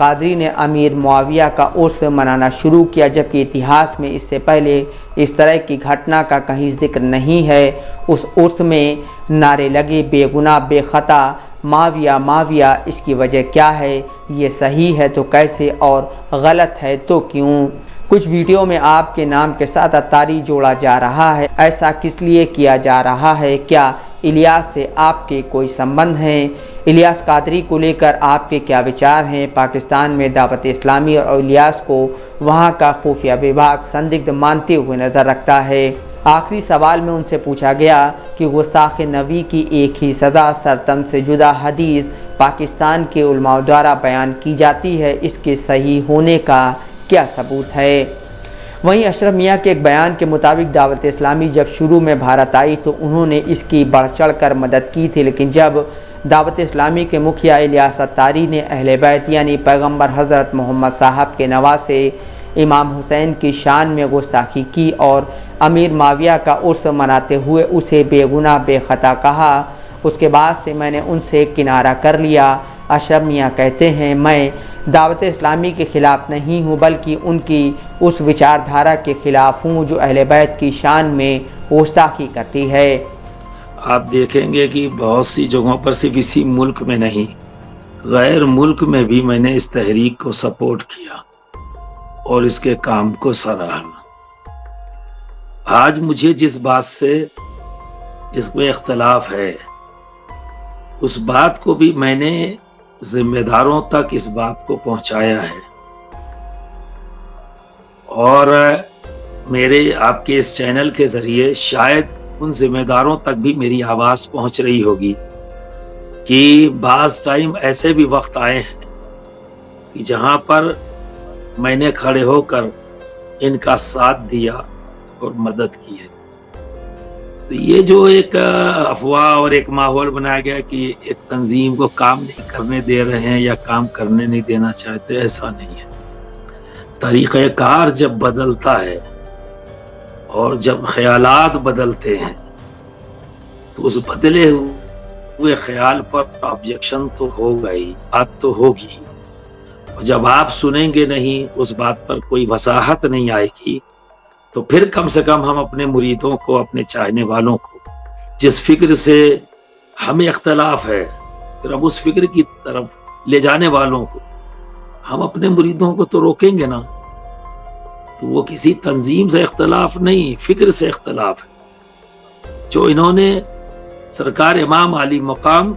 قادری نے امیر معاویہ کا عرس منانا شروع کیا، جبکہ اتہاس میں اس سے پہلے اس طرح کی گھٹنا کا کہیں ذکر نہیں ہے۔ اس عرس میں نعرے لگے بے گناہ بے خطا معاویہ معاویہ، اس کی وجہ کیا ہے؟ یہ صحیح ہے تو کیسے اور غلط ہے تو کیوں؟ کچھ ویڈیو میں آپ کے نام کے ساتھ عطاری جوڑا جا رہا ہے، ایسا کس لیے کیا جا رہا ہے؟ کیا الیاس سے آپ کے کوئی سمبند ہیں؟ الیاس قادری کو لے کر آپ کے کیا وچار ہیں؟ پاکستان میں دعوت اسلامی اور الیاس کو وہاں کا خفیہ وبھاگ سندگدھ مانتے ہوئے نظر رکھتا ہے۔ آخری سوال میں ان سے پوچھا گیا کہ گستاخ نبی کی ایک ہی سزا سرطن سے جدا حدیث پاکستان کے علماء دوارا بیان کی جاتی ہے، اس کے صحیح ہونے کا کیا ثبوت ہے؟ وہیں اشرف میاں کے ایک بیان کے مطابق دعوت اسلامی جب شروع میں بھارت آئی تو انہوں نے اس کی بڑھ چڑھ کر مدد کی تھی، لیکن جب دعوت اسلامی کے مکھیا الیاس عطاری نے اہل بیت یعنی پیغمبر حضرت محمد صاحب کے نواسے امام حسین کی شان میں گستاخی کی اور امیر معاویہ کا عرس مناتے ہوئے اسے بے گناہ بے خطا کہا، اس کے بعد سے میں نے ان سے کنارہ کر لیا۔ اشرف میاں کہتے ہیں، میں دعوت اسلامی کے خلاف نہیں ہوں بلکہ ان کی اس وچار دھارا کے خلاف ہوں جو اہل بیت کی شان میں گستاخی کرتی ہے۔ آپ دیکھیں گے کہ بہت سی جگہوں پر صرف اسی ملک میں نہیں غیر ملک میں بھی میں نے اس تحریک کو سپورٹ کیا اور اس کے کام کو سراہا۔ آج مجھے جس بات سے اس میں اختلاف ہے اس بات کو بھی میں نے ذمہ داروں تک اس بات کو پہنچایا ہے، اور میرے آپ کے اس چینل کے ذریعے شاید ان ذمہ داروں تک بھی میری آواز پہنچ رہی ہوگی کہ بعض ٹائم ایسے بھی وقت آئے ہیں کہ جہاں پر میں نے کھڑے ہو کر ان کا ساتھ دیا اور مدد کی ہے۔ تو یہ جو ایک افواہ اور ایک ماحول بنایا گیا کہ ایک تنظیم کو کام نہیں کرنے دے رہے ہیں یا کام کرنے نہیں دینا چاہتے، ایسا نہیں ہے۔ طریقہ کار جب بدلتا ہے اور جب خیالات بدلتے ہیں تو اس بدلے ہوئے خیال پر آبجیکشن تو ہوگا ہی، بات تو ہوگی، اور جب آپ سنیں گے نہیں، اس بات پر کوئی وضاحت نہیں آئے گی، تو پھر کم سے کم ہم اپنے مریدوں کو، اپنے چاہنے والوں کو، جس فکر سے ہمیں اختلاف ہے، پھر اب اس فکر کی طرف لے جانے والوں کو، ہم اپنے مریدوں کو تو روکیں گے نا۔ تو وہ کسی تنظیم سے اختلاف نہیں، فکر سے اختلاف ہے۔ جو انہوں نے سرکار امام علی مقام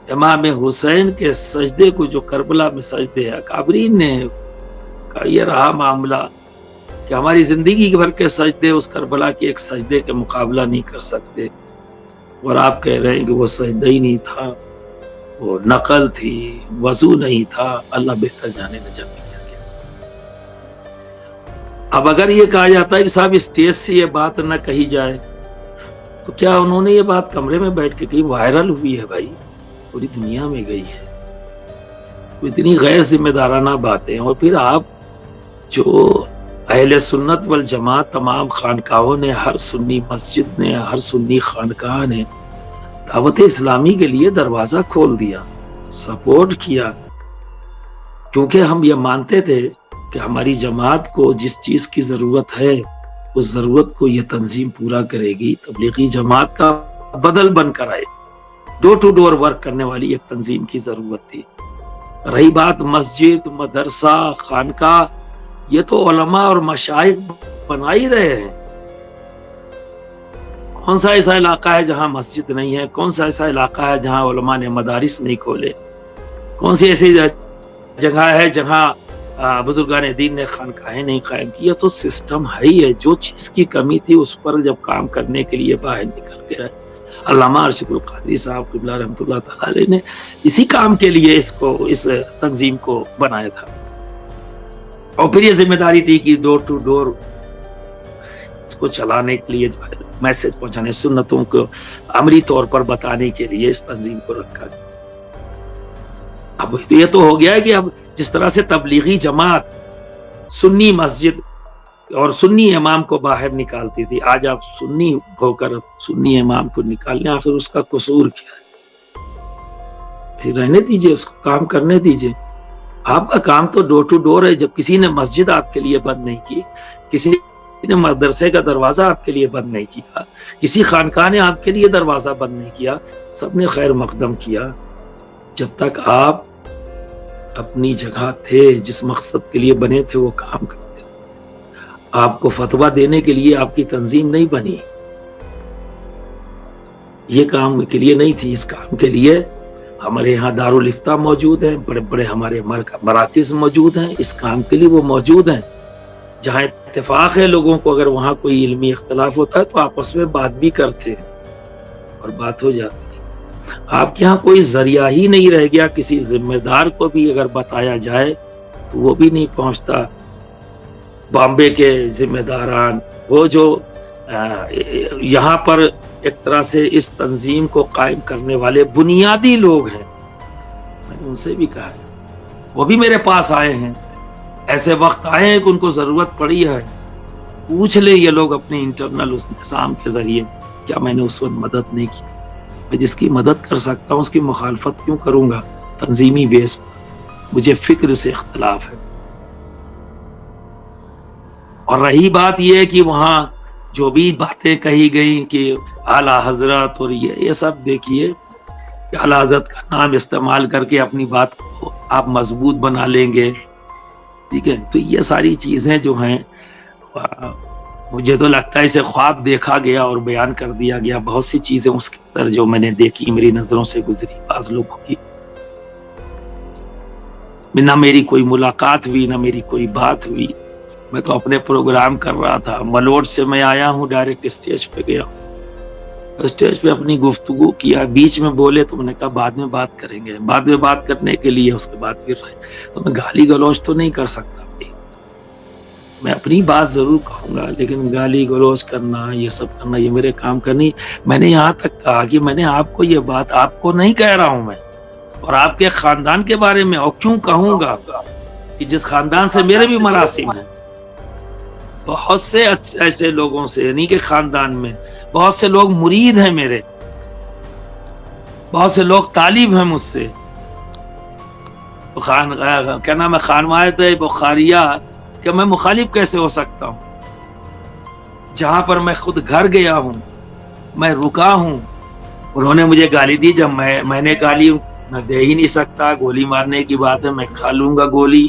امام حسین کے سجدے کو، جو کربلا میں سجدے ہیں، اکابرین نے کا یہ رہا معاملہ کہ ہماری زندگی بھر کے سجدے اس کربلا کے ایک سجدے کے مقابلہ نہیں کر سکتے، اور آپ کہہ رہے ہیں کہ وہ سجدہ ہی نہیں تھا، وہ نقل تھی، وضو نہیں تھا، اللہ بہتر جانے نہ جانے کیا کیا۔ اب اگر یہ کہا جاتا ہے کہ صاحب اسٹیج سے یہ بات نہ کہی جائے، تو کیا انہوں نے یہ بات کمرے میں بیٹھ کے کہیں وائرل ہوئی ہے؟ بھائی پوری دنیا میں گئی ہے۔ اتنی غیر ذمہ دارانہ باتیں، اور پھر آپ جو اہل سنت والجماعت تمام خانقاہوں نے، ہر سنی مسجد نے، ہر سنی خانقاہ نے دعوت اسلامی کے لیے دروازہ کھول دیا، سپورٹ کیا، کیونکہ ہم یہ مانتے تھے کہ ہماری جماعت کو جس چیز کی ضرورت ہے اس ضرورت کو یہ تنظیم پورا کرے گی۔ تبلیغی جماعت کا بدل بن کر آئے، ڈور ٹو ڈور ورک کرنے والی ایک تنظیم کی ضرورت تھی۔ رہی بات مسجد، مدرسہ، خانقاہ، یہ تو علماء اور مشائخ بنا ہی رہے ہیں۔ کون سا ایسا علاقہ ہے جہاں مسجد نہیں ہے؟ کون سا ایسا علاقہ ہے جہاں علماء نے مدارس نہیں کھولے؟ کون سی ایسی جگہ ہے جہاں بزرگان دین نے خانقاہیں نہیں قائم کی؟ یہ تو سسٹم ہے ہی ہے۔ جو چیز کی کمی تھی اس پر جب کام کرنے کے لیے باہر نکل گیا ہے۔ علامہ ارشد القادری صاحب قبلہ رحمۃ اللہ تعالی علیہ نے اسی کام کے لیے اس تنظیم کو بنایا تھا، اور پھر یہ ذمہ داری تھی کہ ڈور ٹو ڈور اس کو چلانے کے لیے، جو ہے میسج پہنچانے، سنتوں کو عملی طور پر بتانے کے لیے اس تنظیم کو رکھا گیا۔ اب یہ تو ہو گیا ہے کہ اب جس طرح سے تبلیغی جماعت سنی مسجد اور سنی امام کو باہر نکالتی تھی، آج آپ سنی ہو کر سنی امام کو نکالنے، آخر اس کا قصور کیا ہے؟ پھر رہنے دیجئے، اس کو کام کرنے دیجئے۔ آپ کا کام تو ڈور ٹو ڈور ہے. جب کسی نے مسجد آپ کے لیے بند نہیں کی، کسی نے مدرسے کا دروازہ آپ کے لیے بند نہیں کیا، کسی خانقاہ نے آپ کے لیے دروازہ بند نہیں کیا، سب نے خیر مقدم کیا. جب تک آپ اپنی جگہ تھے، جس مقصد کے لیے بنے تھے وہ کام کرتے. آپ کو فتویٰ دینے کے لیے آپ کی تنظیم نہیں بنی، یہ کام کے لیے نہیں تھی. اس کام کے لیے ہمارے یہاں دارالافتاء موجود ہیں، بڑے بڑے ہمارے مراکز موجود ہیں. اس کام کے لیے وہ موجود ہیں جہاں اتفاق ہے لوگوں کو. اگر وہاں کوئی علمی اختلاف ہوتا ہے تو آپس میں بات بھی کرتے ہیں اور بات ہو جاتی ہے. آپ کے یہاں کوئی ذریعہ ہی نہیں رہ گیا. کسی ذمہ دار کو بھی اگر بتایا جائے تو وہ بھی نہیں پہنچتا. بامبے کے ذمہ داران، وہ جو یہاں پر ایک طرح سے اس تنظیم کو قائم کرنے والے بنیادی لوگ ہیں، میں نے ان سے بھی کہا ہے، وہ بھی میرے پاس آئے ہیں. ایسے وقت آئے ہیں کہ ان کو ضرورت پڑی ہے. پوچھ لے یہ لوگ اپنے انٹرنل اس نظام کے ذریعے، کیا میں نے اس وقت مدد نہیں کی؟ میں جس کی مدد کر سکتا ہوں اس کی مخالفت کیوں کروں گا تنظیمی بیس پر؟ مجھے فکر سے اختلاف ہے. اور رہی بات یہ کہ وہاں جو بھی باتیں کہی گئیں کہ اعلیٰ حضرت اور یہ سب، دیکھیے کہ اعلیٰ حضرت کا نام استعمال کر کے اپنی بات کو آپ مضبوط بنا لیں گے، ٹھیک ہے؟ تو یہ ساری چیزیں جو ہیں مجھے تو لگتا ہے اسے خواب دیکھا گیا اور بیان کر دیا گیا. بہت سی چیزیں اس کے اندر جو میں نے دیکھی، میری نظروں سے گزری، بعض لوگوں کی نہ میری کوئی ملاقات ہوئی نہ میری کوئی بات ہوئی. میں تو اپنے پروگرام کر رہا تھا. ملوٹ سے میں آیا ہوں، ڈائریکٹ اسٹیج پہ گیا ہوں، اسٹیج پہ اپنی گفتگو کیا. بیچ میں بولے تو میں نے کہا بعد میں بات کریں گے. بعد میں بات کرنے کے لیے اس کے بعد پھر رہے تو میں گالی گلوچ تو نہیں کر سکتا. میں اپنی بات ضرور کہوں گا، لیکن گالی گلوچ کرنا، یہ سب کرنا، یہ میرے کام کا نہیں. میں نے یہاں تک کہا کہ میں نے آپ کو یہ بات آپ کو نہیں کہہ رہا ہوں میں، اور آپ کے خاندان کے بارے میں. اور کیوں کہوں گا کہ جس خاندان سے میرے بھی مراسم ہیں، بہت سے ایسے لوگوں سے، یعنی کہ خاندان میں بہت سے لوگ مرید ہیں میرے، بہت سے لوگ طالب ہیں مجھ سے. کیا نام ہے، خانوائے بخاریہ، کہ میں مخالف کیسے ہو سکتا ہوں جہاں پر میں خود گھر گیا ہوں، میں رکا ہوں. انہوں نے مجھے گالی دی. جب میں نے گالی میں دے ہی نہیں سکتا، گولی مارنے کی بات ہے، میں کھا لوں گا گولی.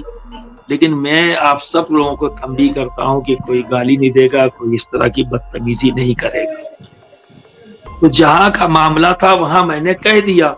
لیکن میں آپ سب لوگوں کو تنبیہ کرتا ہوں کہ کوئی گالی نہیں دے گا، کوئی اس طرح کی بدتمیزی نہیں کرے گا. تو جہاں کا معاملہ تھا وہاں میں نے کہہ دیا.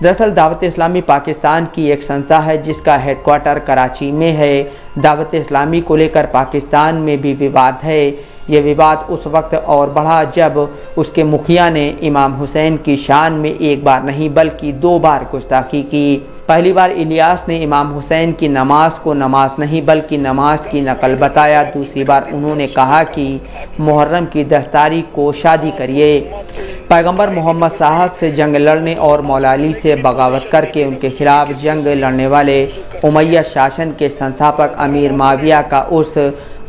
دراصل دعوت اسلامی پاکستان کی ایک سنستھا ہے جس کا ہیڈ کوارٹر کراچی میں ہے. دعوت اسلامی کو لے کر پاکستان میں بھی وواد ہے. یہ وواد اس وقت اور بڑھا جب اس کے مکھیا نے امام حسین کی شان میں ایک بار نہیں بلکہ 2 بار گستاخی کی. پہلی بار الیاس نے امام حسین کی نماز کو نماز نہیں بلکہ نماز کی نقل بتایا. دوسری بار انہوں نے کہا کہ محرم کی 10 تاریخ کو شادی کریے. پیغمبر محمد صاحب سے جنگ لڑنے اور مولا علی سے بغاوت کر کے ان کے خلاف جنگ لڑنے والے امیہ شاشن کے سنستھاپک امیر معاویہ کا عرس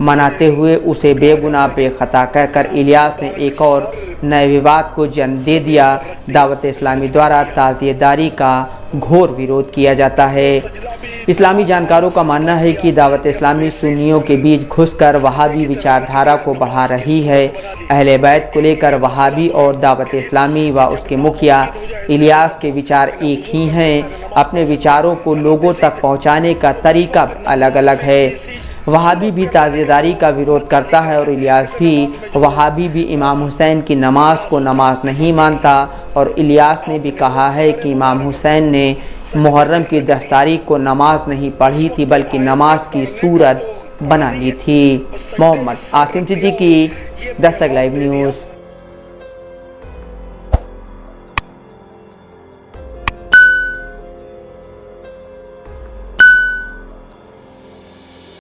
مناتے ہوئے اسے بے گناہ بے خطا کہہ کر الیاس نے ایک اور نئے وواد کو جنم دے دیا. دعوت اسلامی دوارا تعزیہ داری کا گھور ویرودھ کیا جاتا ہے. اسلامی جانکاروں کا ماننا ہے کہ دعوت اسلامی سنیوں کے بیچ گھس کر وہابی وچار دھارا کو بڑھا رہی ہے. اہل بیت کو لے کر وہابی اور دعوت اسلامی و اس کے مکھیا الیاس کے وچار ایک ہی ہیں. اپنے وچاروں کو لوگوں تک پہنچانے کا طریقہ الگ الگ ہے. وہابی بھی تعزیہ داری کا ویرودھ کرتا ہے اور الیاس بھی. وہابی بھی امام حسین کی نماز کو نماز نہیں مانتا اور الیاس نے بھی کہا ہے کہ امام حسین نے محرم کی 10 تاریخ کو نماز نہیں پڑھی تھی بلکہ نماز کی صورت بنا لی تھی. محمد عاصم صدیقی، دستک لائیو نیوز.